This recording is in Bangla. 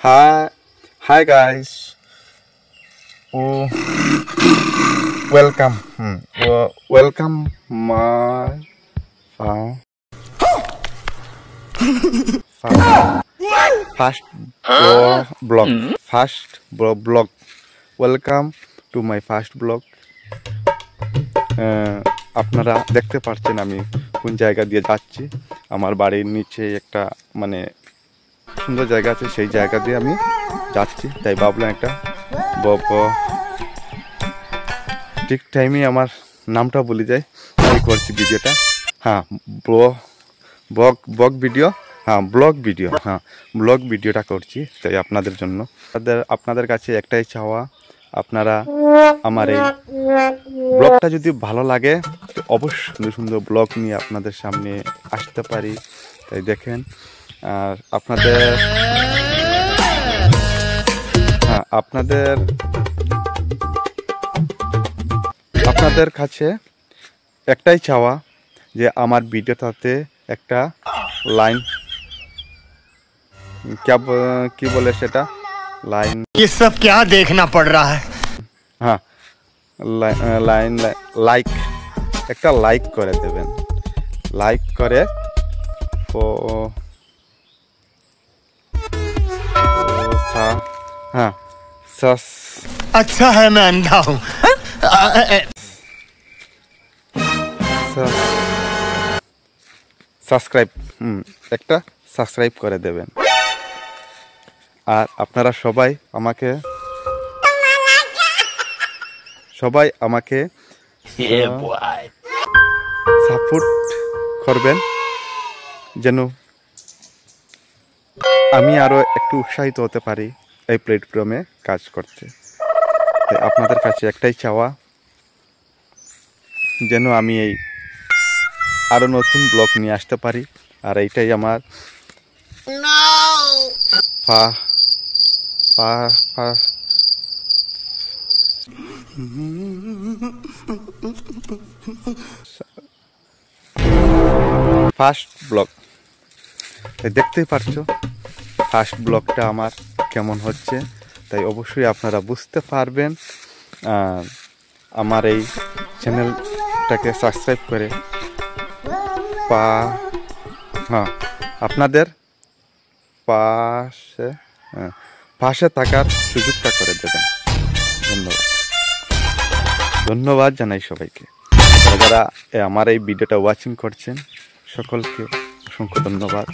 Hi, hi guys. Oh, welcome. Welcome my uh, first blog. First blog. Welcome to my first blog. আপনারা দেখতে পাচ্ছেন আমি কোন জায়গা দিয়ে যাচ্ছি। আমার বাড়ির নিচে একটা মানে সুন্দর জায়গা আছে, সেই জায়গা দিয়ে আমি যাচ্ছি। তাই ভাবলাম একটা ঠিক টাইমে আমার নামটা বলে যায়, তাই করছি ভিডিওটা। হ্যাঁ, ব্লগ ভিডিও। হ্যাঁ, ব্লগ ভিডিওটা করছি তাই আপনাদের জন্য। আপনাদের কাছে একটাই চাওয়া, আপনারা আমার এই ব্লগটা যদি ভালো লাগে তো অবশ্যই সুন্দর সুন্দর ব্লগ নিয়ে আপনাদের সামনে আসতে পারি। তাই দেখেন, আর আপনাদের কাছে একটাই চাওয়া যে আমার ভিডিওটাতে একটা লাইন কি বলে সেটা লাইন, ये सब क्या देखना पड़ रहा है। হ্যাঁ, লাইক একটা লাইক করে দেবেন। লাইক করে হ্যাঁ, अच्छा है मैं अंधा हूँ। সাবস্ক্রাইব একটা সাবস্ক্রাইব করে দেবেন। আর আপনারা সবাই আমাকে সাপোর্ট করবেন, যেন আমি আরো একটু উৎসাহিত হতে পারি এই প্ল্যাটফর্মে কাজ করতে। তাই আপনাদের কাছে একটাই চাওয়া, যেন আমি এই আরো নতুন ব্লগ নিয়ে আসতে পারি। আর এইটাই আমার ফার্স্ট ব্লগ। দেখতেই পারছো ফার্স্ট ব্লগটা আমার কেমন হচ্ছে, তাই অবশ্যই আপনারা বুঝতে পারবেন। আমার এই চ্যানেলটাকে সাবস্ক্রাইব করে আপনাদের পাশে থাকার সুযোগটা করে দেবেন। ধন্যবাদ জানাই সবাইকে, যারা আমার এই ভিডিওটা ওয়াচিং করছেন সকলকে অসংখ্য ধন্যবাদ।